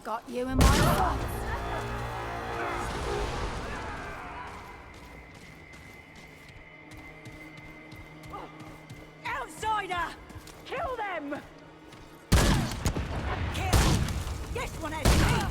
got you in my sights. Outsider! Kill them! Kill! This one has me!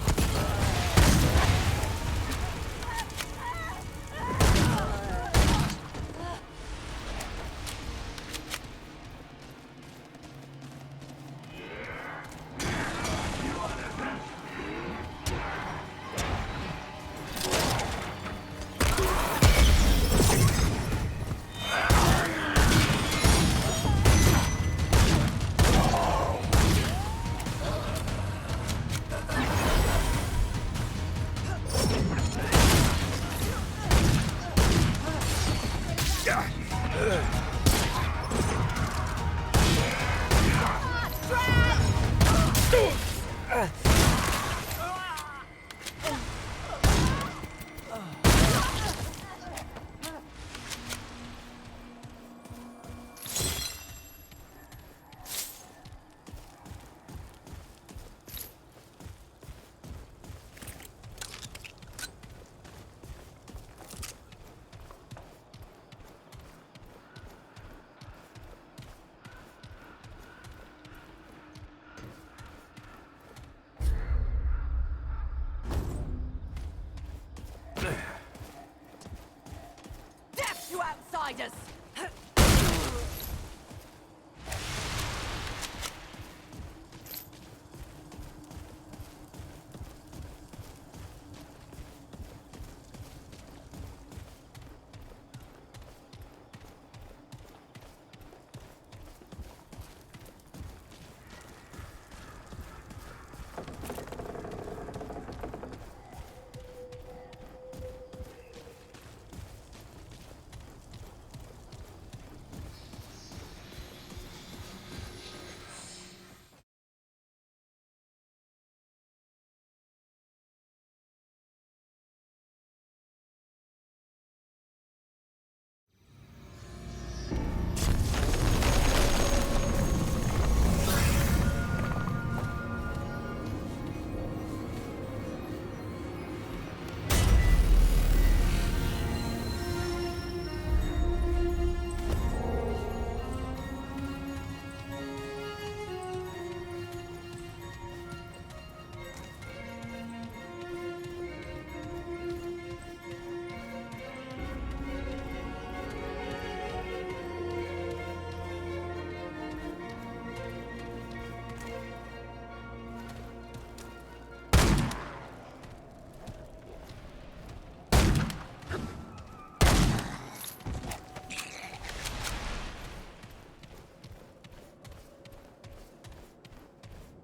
Death to outsiders!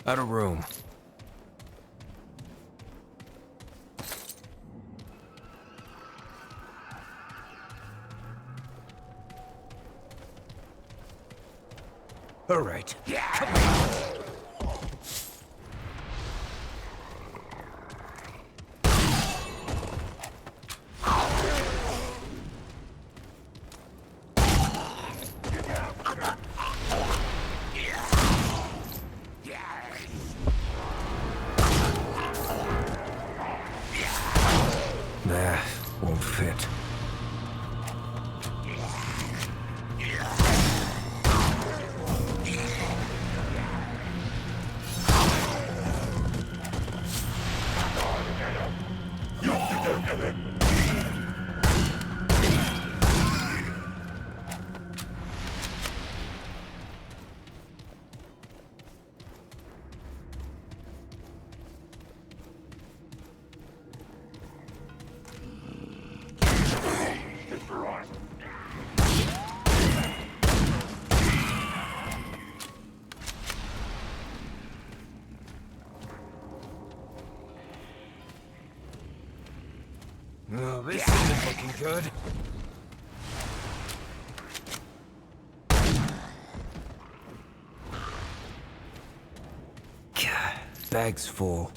Out of room. All right. Come on. Nah, won't fit. Oh, this isn't looking good. Bag's full.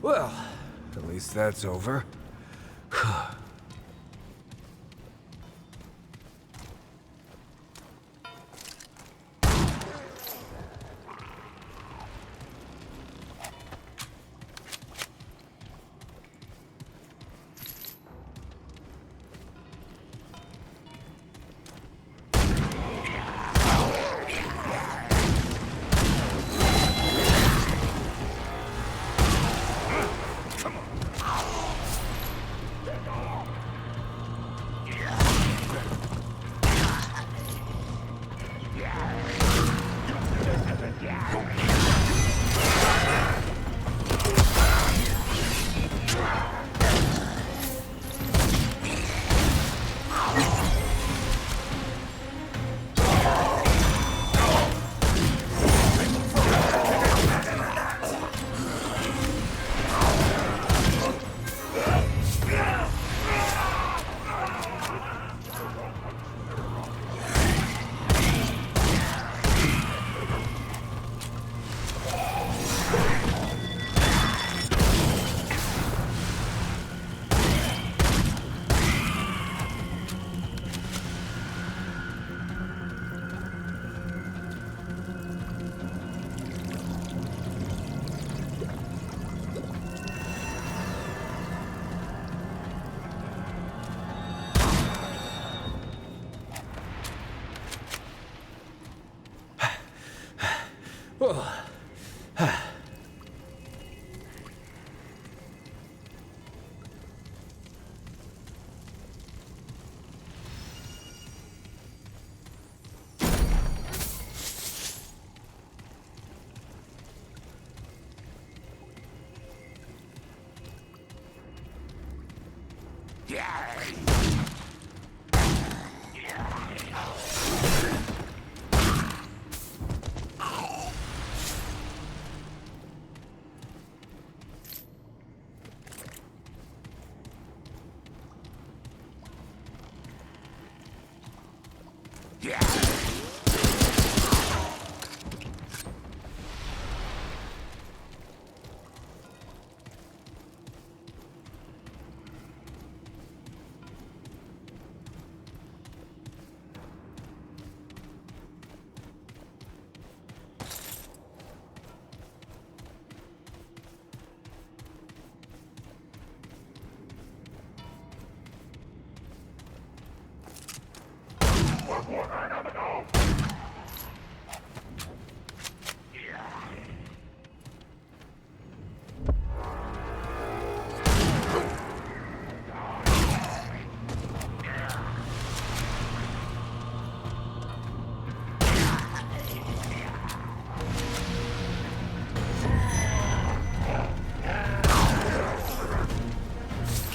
Well, at least that's over.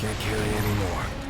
Can't carry any more.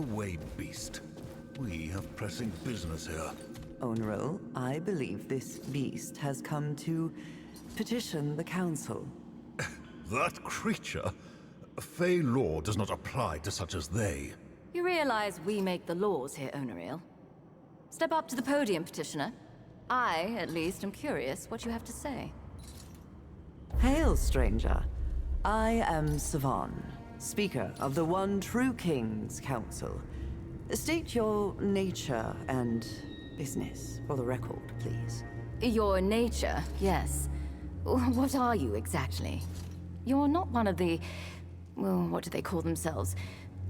away, beast. We have pressing business here. Onril, I believe this beast has come to petition the Council. That creature? Fey law does not apply to such as they. You realize we make the laws here, Onril. Step up to the podium, Petitioner. I, at least, am curious what you have to say. Hail, stranger. I am Savan, Speaker of the One True King's Council. State your nature and business for the record, please. Your nature, yes. What are you exactly? You're not one of the... well, what do they call themselves?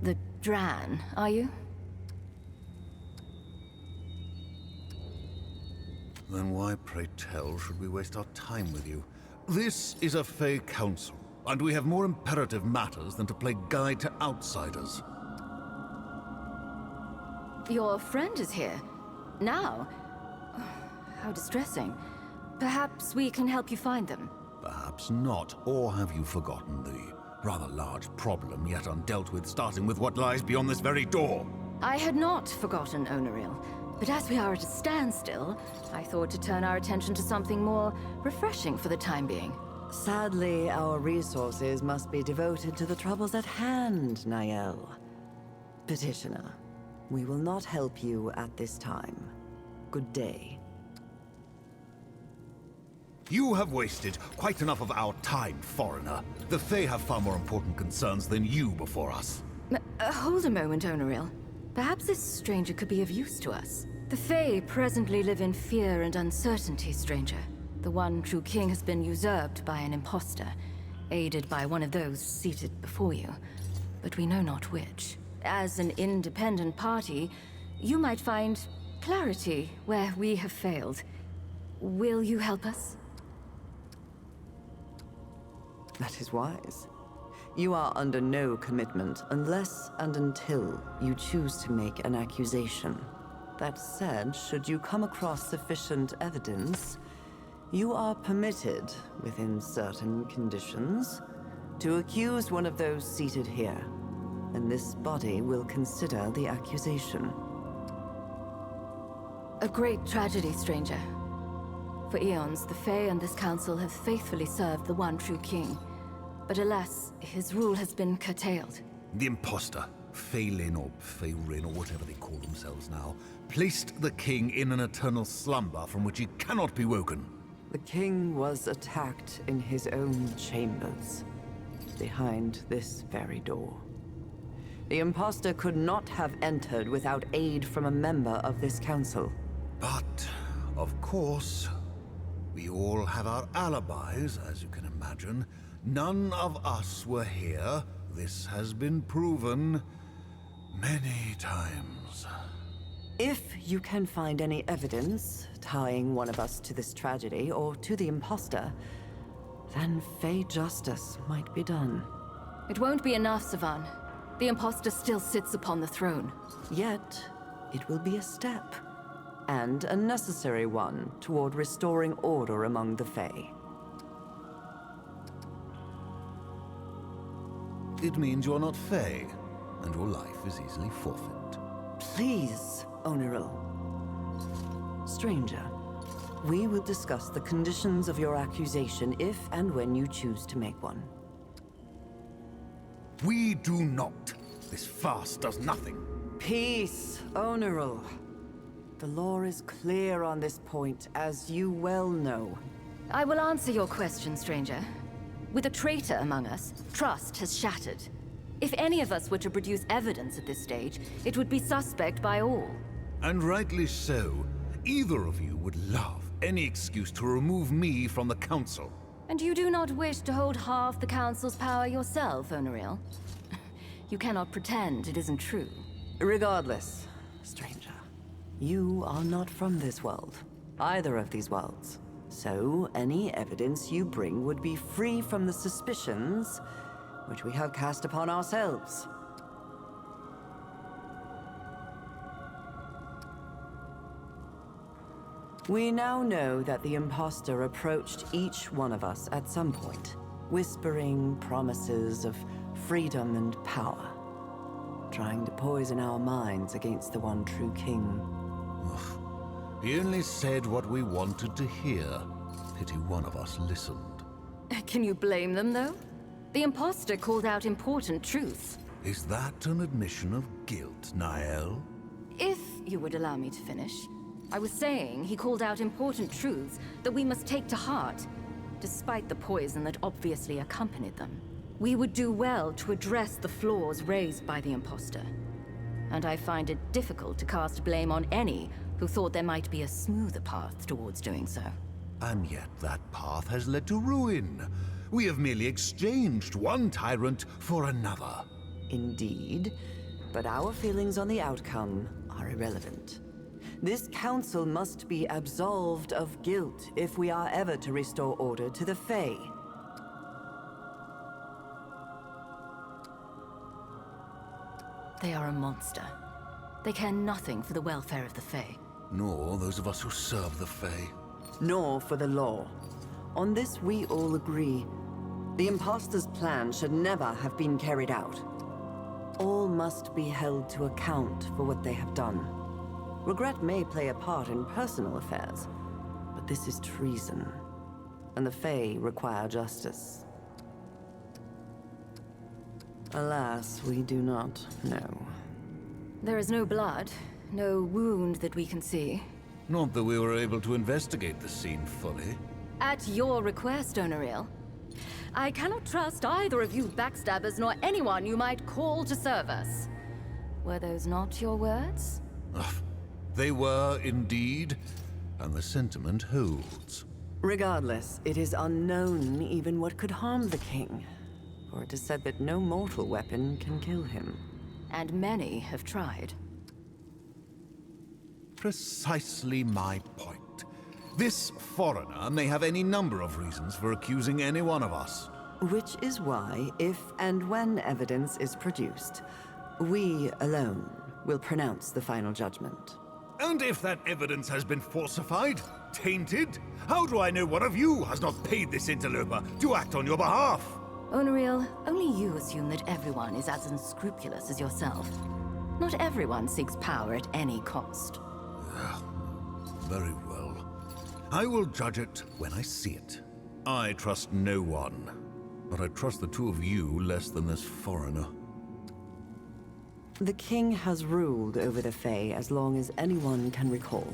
The Dran, are you? Then why, pray tell, should we waste our time with you? This is a Fay Council, and we have more imperative matters than to play guide to outsiders. Your friend is here. Now? How distressing. Perhaps we can help you find them. Perhaps not, or have you forgotten the rather large problem yet undealt with, starting with what lies beyond this very door? I had not forgotten Onaril, but as we are at a standstill, I thought to turn our attention to something more refreshing for the time being. Sadly, our resources must be devoted to the troubles at hand, Nael. Petitioner, we will not help you at this time. Good day. You have wasted quite enough of our time, foreigner. The Fey have far more important concerns than you before us. Hold a moment, Onaril. Perhaps this stranger could be of use to us. The Fey presently live in fear and uncertainty, stranger. The One True King has been usurped by an impostor, aided by one of those seated before you, but we know not which. As an independent party, you might find clarity where we have failed. Will you help us? That is wise. You are under no commitment unless and until you choose to make an accusation. That said, should you come across sufficient evidence, you are permitted, within certain conditions, to accuse one of those seated here, and this body will consider the accusation. A great tragedy, stranger. For eons, the Fey and this council have faithfully served the One True King. But alas, his rule has been curtailed. The impostor, Phelan or Feyrin or whatever they call themselves now, placed the king in an eternal slumber from which he cannot be woken. The king was attacked in his own chambers, behind this very door. The impostor could not have entered without aid from a member of this council. But, of course, we all have our alibis, as you can imagine. None of us were here. This has been proven many times. If you can find any evidence tying one of us to this tragedy or to the impostor, then Fey justice might be done. It won't be enough, Savan. The impostor still sits upon the throne. Yet, it will be a step, and a necessary one toward restoring order among the Fey. It means you're not Fey, and your life is easily forfeit. Please, Onaril. Stranger, we will discuss the conditions of your accusation if and when you choose to make one. We do not. This farce does nothing. Peace, Onaril. The law is clear on this point, as you well know. I will answer your question, stranger. With a traitor among us, trust has shattered. If any of us were to produce evidence at this stage, it would be suspect by all. And rightly so. Either of you would love any excuse to remove me from the council. And you do not wish to hold half the council's power yourself, Onaril? You cannot pretend it isn't true. Regardless, stranger, you are not from this world, either of these worlds. So, any evidence you bring would be free from the suspicions which we have cast upon ourselves. We now know that the impostor approached each one of us at some point, whispering promises of freedom and power. trying to poison our minds against the one true king. He only said what we wanted to hear. Pity one of us listened. Can you blame them, though? The imposter called out important truths. Is that an admission of guilt, Niall? If you would allow me to finish. I was saying he called out important truths that we must take to heart, despite the poison that obviously accompanied them. We would do well to address the flaws raised by the imposter. And I find it difficult to cast blame on any who thought there might be a smoother path towards doing so. And yet that path has led to ruin. We have merely exchanged one tyrant for another. Indeed, but our feelings on the outcome are irrelevant. This council must be absolved of guilt if we are ever to restore order to the Fay. They are a monster. They care nothing for the welfare of the Fay. Nor those of us who serve the Fay. Nor for the law. On this we all agree. The imposter's plan should never have been carried out. All must be held to account for what they have done. Regret may play a part in personal affairs, but this is treason, and the Fay require justice. Alas, we do not know. There is no blood, no wound that we can see. Not that we were able to investigate the scene fully. At your request, Onariel. I cannot trust either of you backstabbers nor anyone you might call to serve us. Were those not your words? They were indeed, and the sentiment holds. Regardless, it is unknown even what could harm the king, for it is said that no mortal weapon can kill him. And many have tried. Precisely my point. This foreigner may have any number of reasons for accusing any one of us. Which is why, if and when evidence is produced, we alone will pronounce the final judgment. And if that evidence has been falsified, tainted, how do I know one of you has not paid this interloper to act on your behalf? Onariel, only you assume that everyone is as unscrupulous as yourself. Not everyone seeks power at any cost. Very well. I will judge it when I see it. I trust no one, but I trust the two of you less than this foreigner. The king has ruled over the Fey as long as anyone can recall.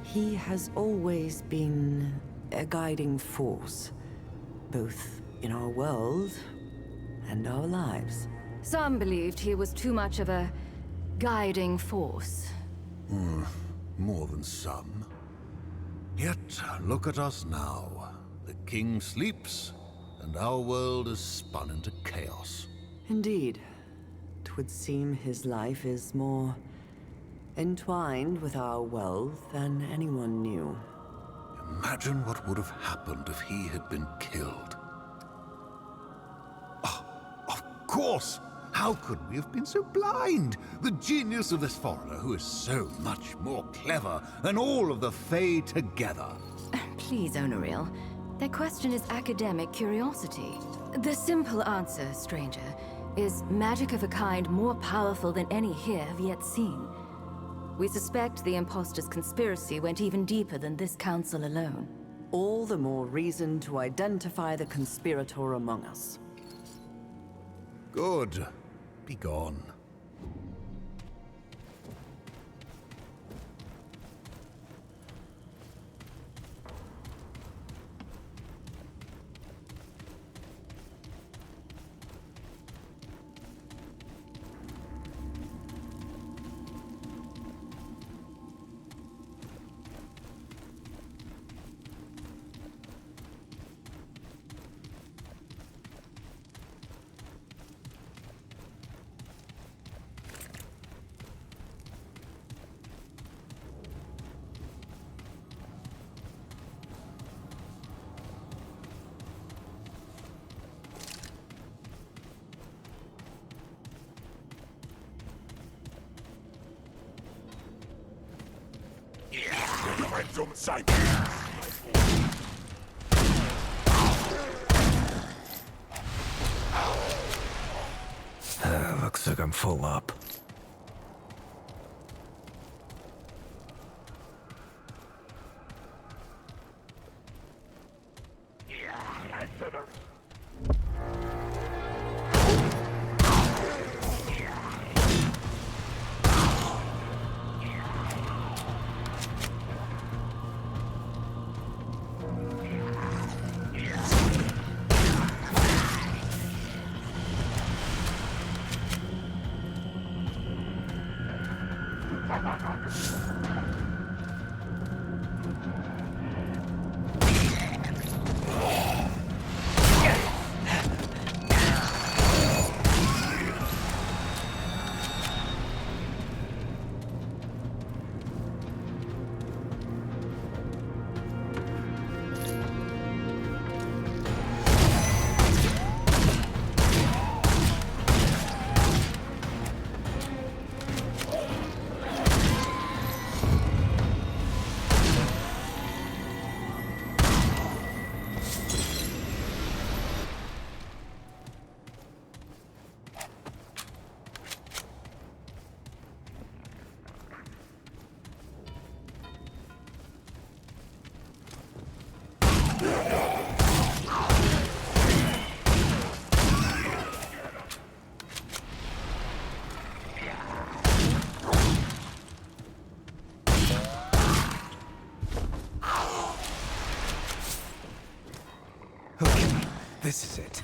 He has always been a guiding force, both in our world and our lives. Some believed he was too much of a guiding force. More than some. Yet, look at us now. The king sleeps, and our world is spun into chaos. Indeed. 'Twould seem his life is more entwined with our world than anyone knew. Imagine what would have happened if he had been killed. Oh, of course! How could we have been so blind? The genius of this foreigner who is so much more clever than all of the Fey together. Please, Onariel. Their question is academic curiosity. The simple answer, stranger, is magic of a kind more powerful than any here have yet seen. We suspect the imposter's conspiracy went even deeper than this council alone. All the more reason to identify the conspirator among us. Good. Be gone. Looks like I'm full up. Okay, this is it.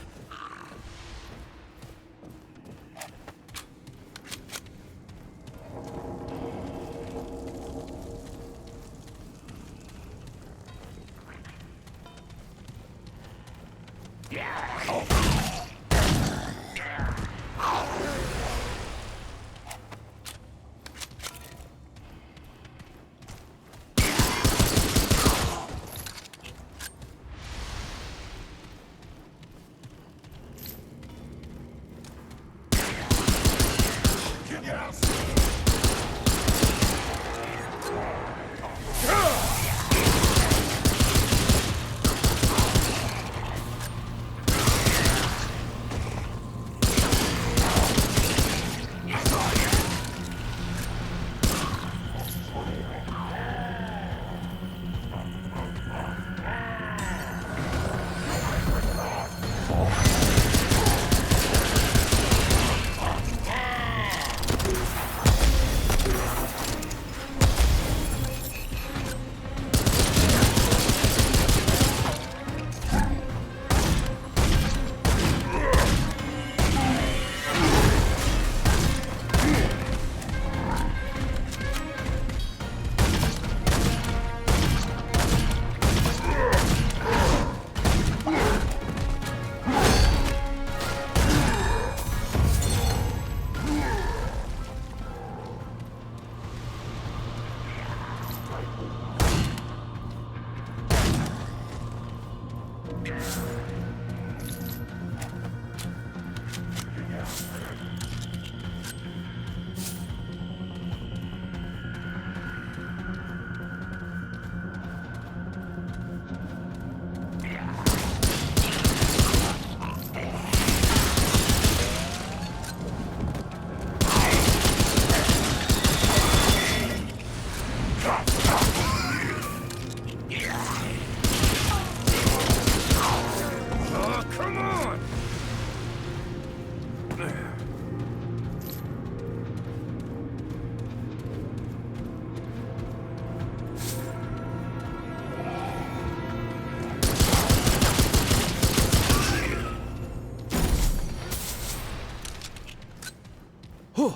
Whew.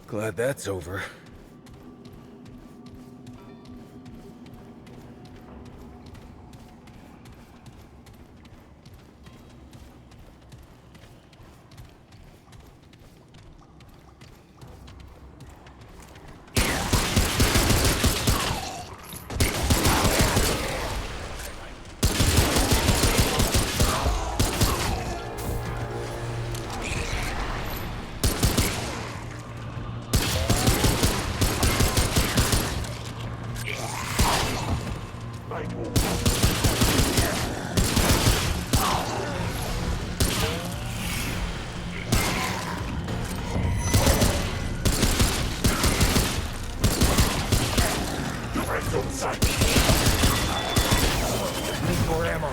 Glad that's over. ammo.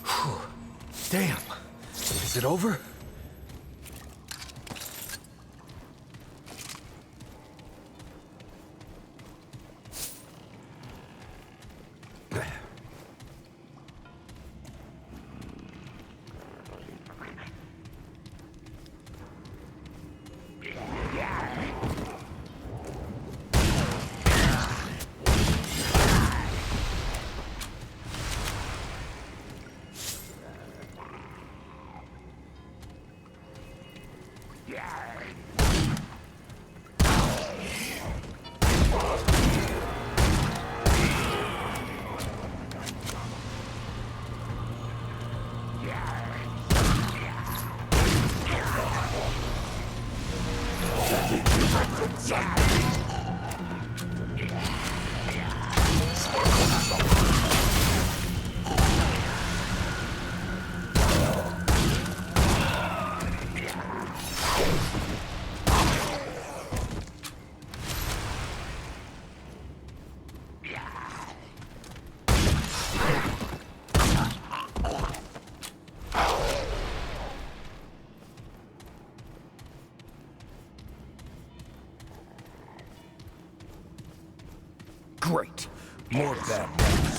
Whew. Damn. Is it over? Great. More of that.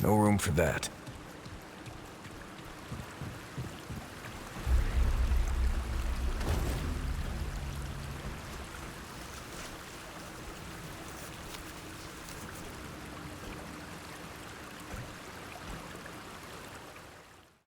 No room for that.